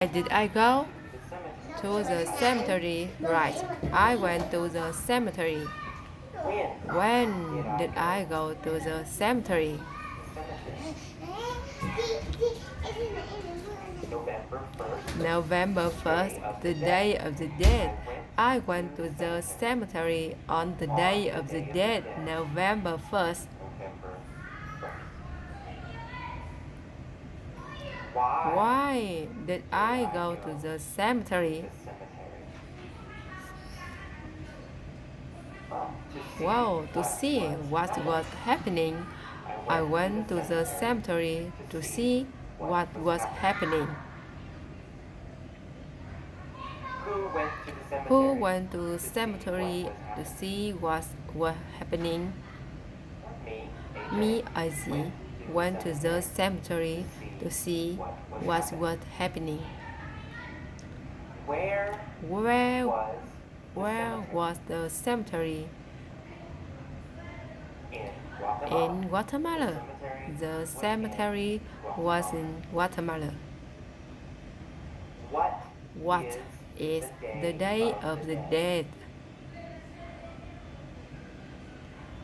Where did I go? To the cemetery. Right. I went to the cemetery. When did I go to the cemetery? November 1st, the day of the dead. I went to the cemetery on the day of the dead, November 1st. Why did I go to the cemetery? Well, to see what was happening. I went to the cemetery to see what was happening. Who went to the cemetery to see what was happening? Me, I see, went to the cemetery to see what was happening. Where was the cemetery? In Guatemala. The cemetery was in Guatemala. What is the Day of the Dead?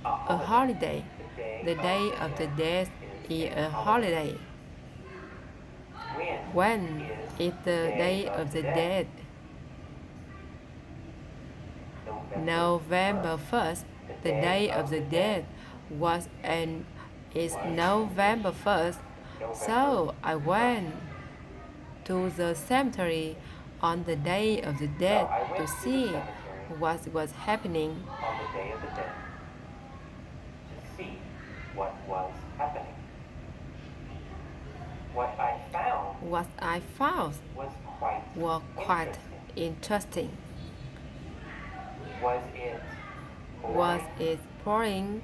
A holiday. The Day of the Dead is a holiday. When is the Day of the Dead? November 1st. The Day of the Dead was and is November 1st. So I went to the cemetery on the Day of the Dead to see what was happening. What I found was quite interesting. Was it boring?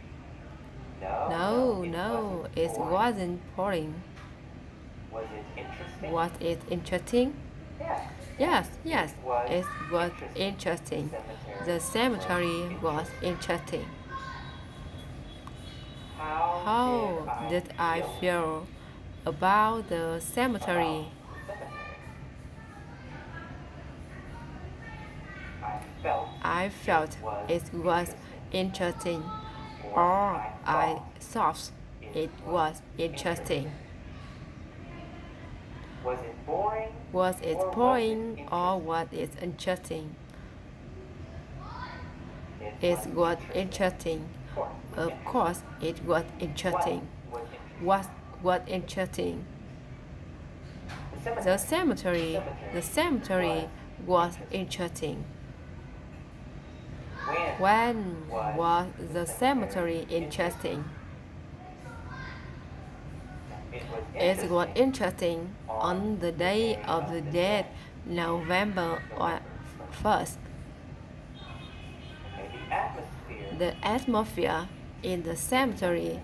No, it wasn't boring. Was it interesting? Yes, it was interesting. The cemetery was interesting. How did I feel about the cemetery? I felt it was interesting, or I thought it was interesting. Was it boring or was it interesting? It was interesting. Of course, it was interesting. What was interesting? The cemetery. The cemetery was interesting. When was the cemetery interesting? It was interesting on the Day of the Dead, November 1st. The atmosphere in the cemetery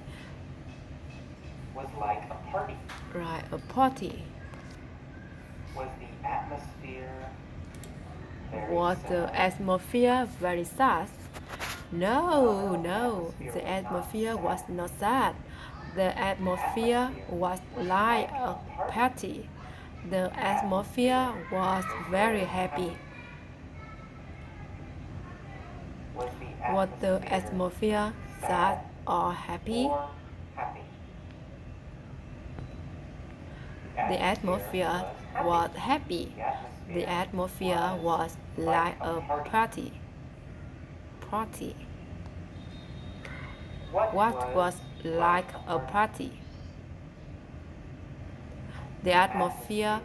was like a party. Right, a party. Was the atmosphere very Was sad? the atmosphere very sad? No, the atmosphere was not sad. The atmosphere was like a party. The atmosphere was very happy. Was the atmosphere sad or happy? Or happy? The atmosphere was happy. The atmosphere was like a party. What was like a party? The atmosphere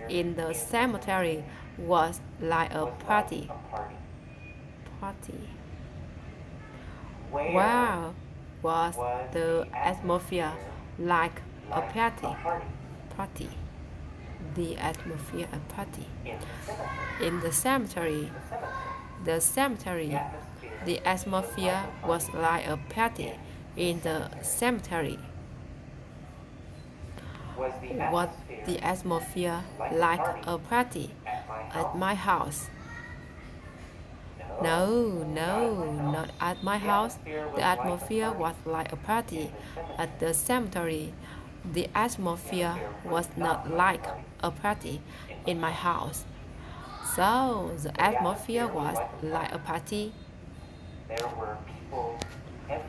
in the cemetery was like a party. Where was the atmosphere like a party? The atmosphere a party. In the cemetery. The cemetery. The atmosphere was like a party in the cemetery. Was the atmosphere like a party at my house? No, not at my house. The atmosphere was like a party at the cemetery. The atmosphere There was was not not like a like party a party in my in my house. house. So the But the atmosphere atmosphere was was like a like party. a party. There were people